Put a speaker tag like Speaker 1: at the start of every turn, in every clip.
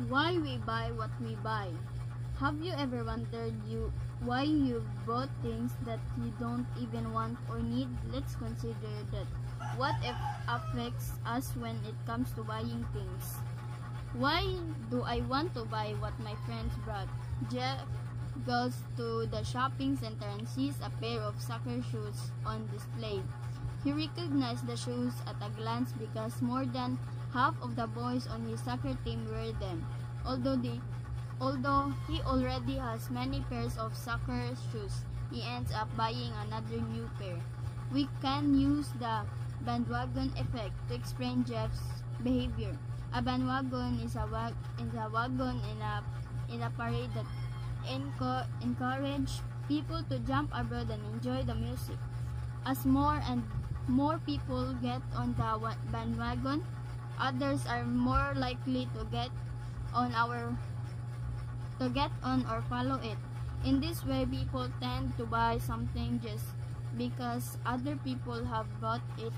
Speaker 1: Why we buy what we buy? Have you ever wondered why you bought things that you don't even want or need? Let's consider that. What affects us when it comes to buying things? Why do I want to buy what my friends brought? Jeff goes to the shopping center and sees a pair of soccer shoes on display. He recognized the shoes at a glance because more than half of the boys on his soccer team wear them. Although he already has many pairs of soccer shoes, he ends up buying another new pair. We can use the bandwagon effect to explain Jeff's behavior. A bandwagon is a wagon in a parade that encourage people to jump aboard and enjoy the music. As more and more people get on the bandwagon, others are more likely to get on or follow it. In this way, people tend to buy something just because other people have bought it.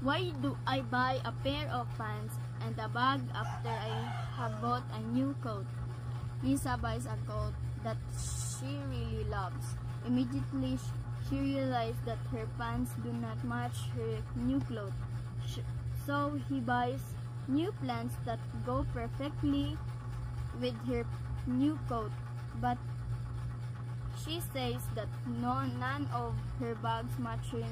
Speaker 1: Why do I buy a pair of pants and a bag after I have bought a new coat? Lisa buys a coat that she really loves. Immediately, she realized that her pants do not match her new clothes. So he buys new pants that go perfectly with her new coat. But she says that none of her bags match her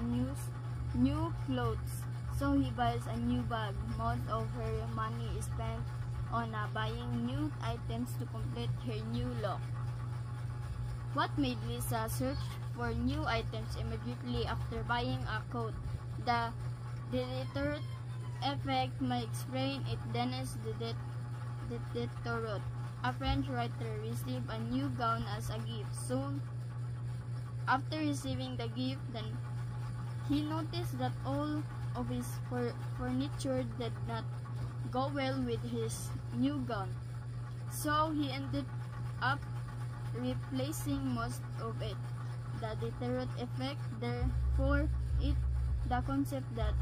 Speaker 1: new clothes. So he buys a new bag. Most of her money is spent on buying new items to complete her new look. What made Lisa search for new items immediately after buying a coat? The deterrent effect may explain it. Dennis Diderot, a French writer, received a new gown as a gift. Soon after receiving the gift, then he noticed that all of his furniture did not go well with his new gown. So he ended up replacing most of it. The deterrent effect, therefore, the concept that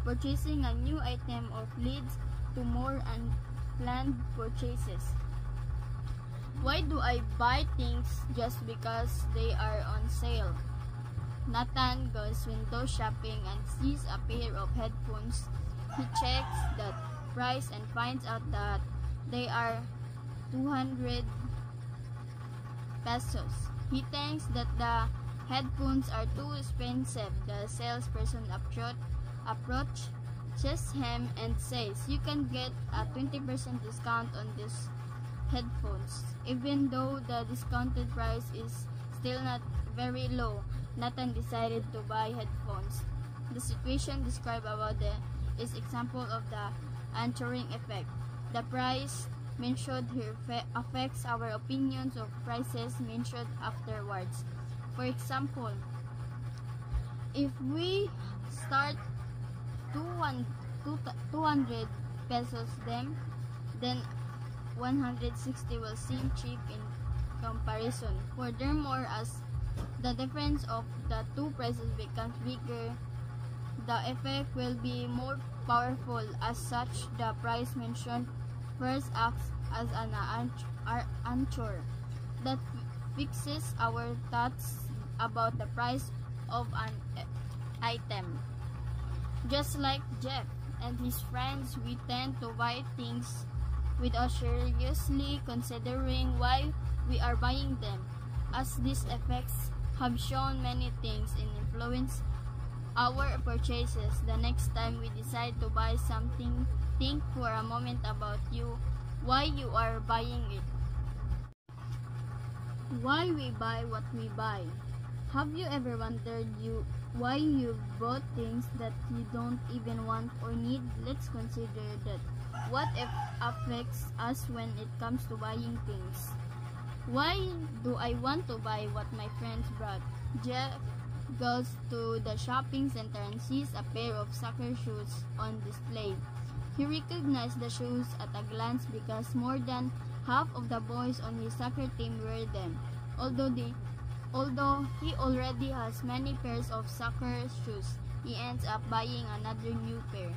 Speaker 1: purchasing a new item leads to more unplanned purchases. Why do I buy things just because they are on sale? Nathan goes window shopping and sees a pair of headphones. He checks the price and finds out that they are 200 pesos. He thinks that the headphones are too expensive. The salesperson approaches him and says, "You can get a 20% discount on these headphones." Even though the discounted price is still not very low, Nathan decided to buy headphones. The situation described above is example of the anchoring effect. The price mentioned here affects our opinions of prices mentioned afterwards. For example, if we start 200 pesos then 160 will seem cheap in comparison. Furthermore, as the difference of the two prices becomes bigger, the effect will be more powerful. As such, the price mentioned first acts as an anchor that fixes our thoughts about the price of an item. Just like Jeff and his friends, we tend to buy things without seriously considering why we are buying them. As these effects have shown, many things influence our purchases. The next time we decide to buy something, think for a moment about why you are buying it. Why we buy what we buy? Have you ever wondered why you bought things that you don't even want or need? Let's consider that. What affects us when it comes to buying things? Why do I want to buy what my friends brought? Jeff goes to the shopping center and sees a pair of soccer shoes on display. He recognized the shoes at a glance because more than half of the boys on his soccer team wear them. Although he already has many pairs of soccer shoes, he ends up buying another new pair.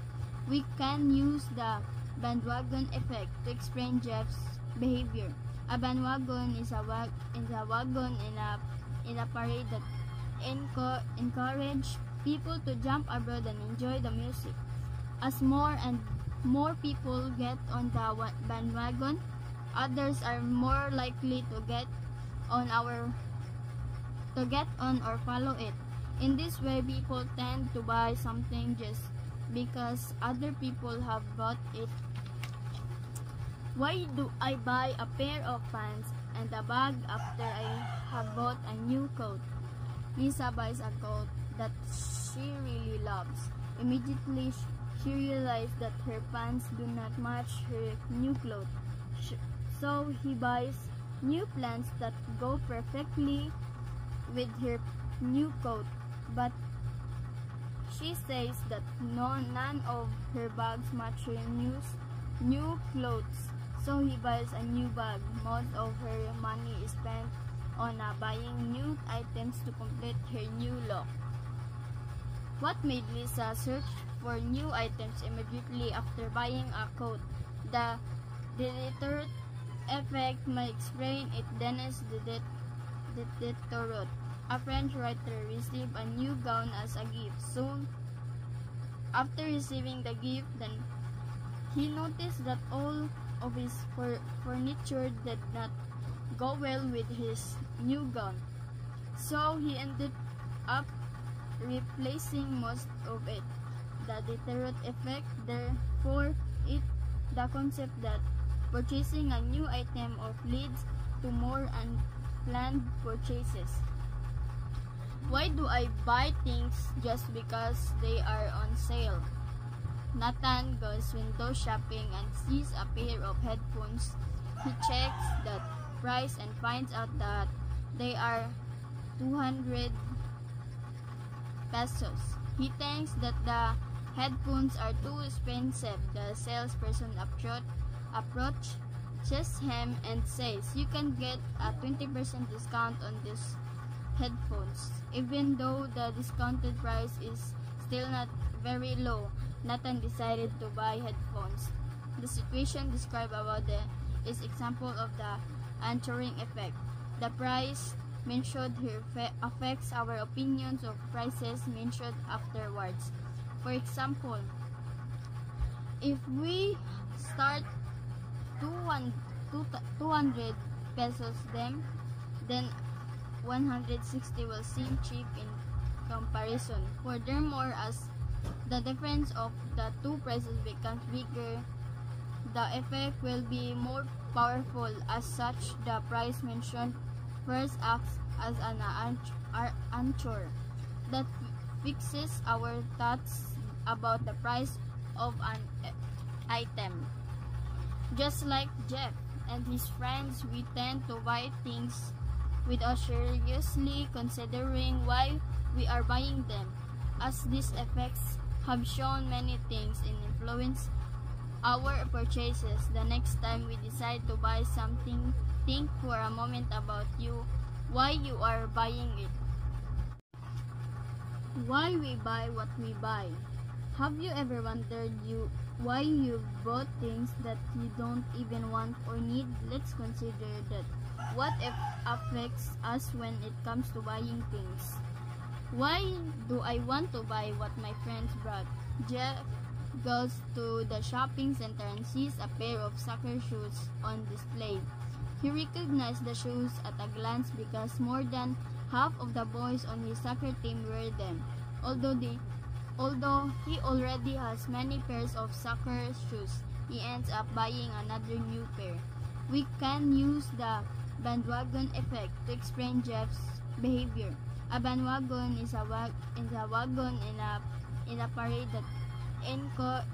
Speaker 1: We can use the bandwagon effect to explain Jeff's behavior. A bandwagon is a wagon in a parade that encourage people to jump aboard and enjoy the music. As more and more people get on the bandwagon, others are more likely to get on or follow it. In this way, people tend to buy something just because other people have bought it. Why do I buy a pair of pants and a bag after I have bought a new coat? Lisa buys a coat that she really loves. Immediately, she realized that her pants do not match her new clothes. So he buys new pants that go perfectly with her new coat. But she says that none of her bags match her new clothes. So he buys a new bag. Most of her money is spent on buying new items to complete her new look. What made Lisa search for new items immediately after buying a coat? The Diderot effect may explain it. Dennis Diderot, a French writer, received a new gown as a gift. Soon after receiving the gift, then he noticed that all of his furniture did not go well with his new gown. So he ended up replacing most of it. The Diderot effect, therefore, the concept that purchasing a new item leads to more unplanned purchases. Why do I buy things just because they are on sale? Nathan goes window shopping and sees a pair of headphones. He checks the price and finds out that they are 200 pesos. He thinks that the headphones are too expensive. The salesperson approaches him and says, "You can get a 20% discount on these headphones." Even though the discounted price is still not very low, Nathan decided to buy headphones. The situation described above is example of the anchoring effect. The price mentioned here affects our opinions of prices mentioned afterwards. For example, if we start 200 pesos then 160 will seem cheap in comparison. Furthermore, as the difference of the two prices becomes bigger, the effect will be more powerful. As such, the price mentioned first acts as an anchor that fixes our thoughts about the price of an item. Just like Jeff and his friends, we tend to buy things without seriously considering why we are buying them. As these effects have shown, many things influence our purchases. The next time we decide to buy something, think for a moment about why you are buying it. Why we buy what we buy. Have you ever wondered why you bought things that you don't even want or need? Let's consider that. What affects us when it comes to buying things? Why do I want to buy what my friends brought? Jeff goes to the shopping center and sees a pair of soccer shoes on display. He recognized the shoes at a glance because more than half of the boys on his soccer team wear them. Although he already has many pairs of soccer shoes, he ends up buying another new pair. We can use the bandwagon effect to explain Jeff's behavior. A bandwagon is a wagon in a parade that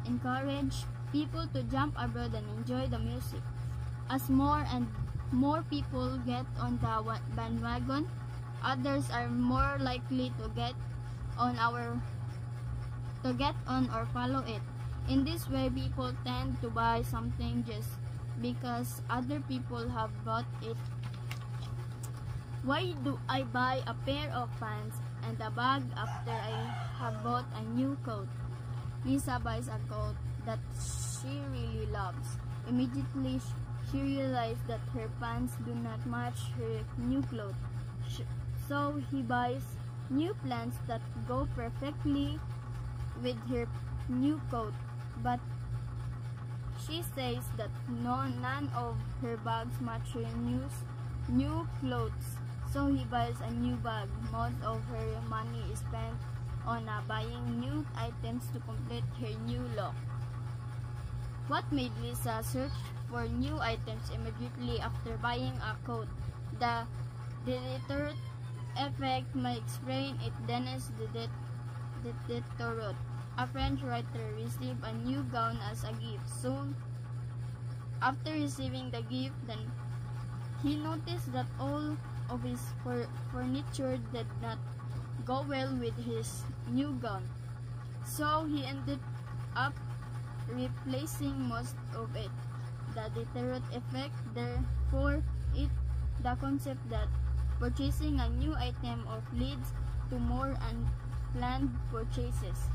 Speaker 1: encourage people to jump aboard and enjoy the music. As more and more people get on the bandwagon, others are more likely to get on or follow it. In this way, people tend to buy something just because other people have bought it. Why do I buy a pair of pants and a bag after I have bought a new coat? Lisa buys a coat that she really loves. Immediately, she realized that her pants do not match her new clothes. So he buys new pants that go perfectly with her new coat. But she says that none of her bags match her new clothes. So he buys a new bag. Most of her money is spent on buying new items to complete her new look. What made Lisa search for new items immediately after buying a coat? The deterrent effect may explain it. Dennis Diderot, a French writer, received a new gown as a gift. Soon after receiving the gift, then he noticed that all of his furniture did not go well with his new gown. So he ended up replacing most of it. The deterrent effect, therefore, the concept that purchasing a new item leads to more unplanned purchases.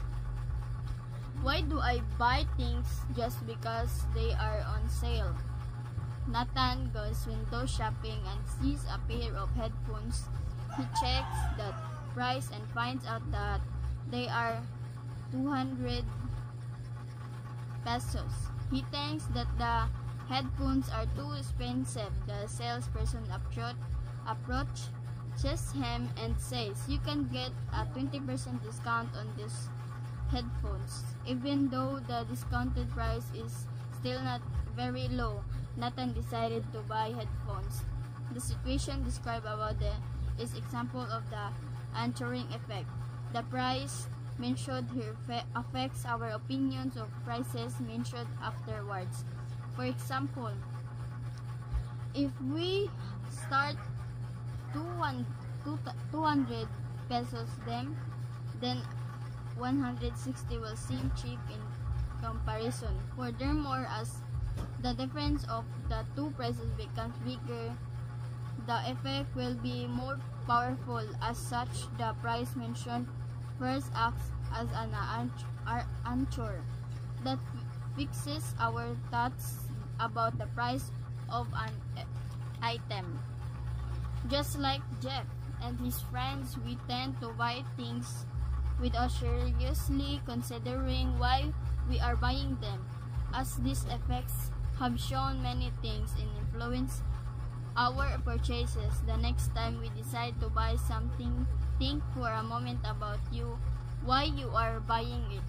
Speaker 1: Why do I buy things just because they are on sale? Nathan goes window shopping and sees a pair of headphones. He checks the price and finds out that they are 200 pesos. He thinks that the headphones are too expensive. The salesperson approaches him and says, "You can get a 20% discount on these headphones." Even though the discounted price is still not very low, Nathan decided to buy headphones. The situation described above is example of the anchoring effect. The price mentioned here affects our opinions of prices mentioned afterwards. For example, if we start 200 pesos then 160 will seem cheap in comparison. Furthermore, as the difference of the two prices becomes bigger, the effect will be more powerful. As such, the price mentioned first acts as an anchor that fixes our thoughts about the price of an item. Just like Jeff and his friends, we tend to buy things without seriously considering why we are buying them. As these effects have shown, many things influence our purchases. The next time we decide to buy something, think for a moment about why you are buying it.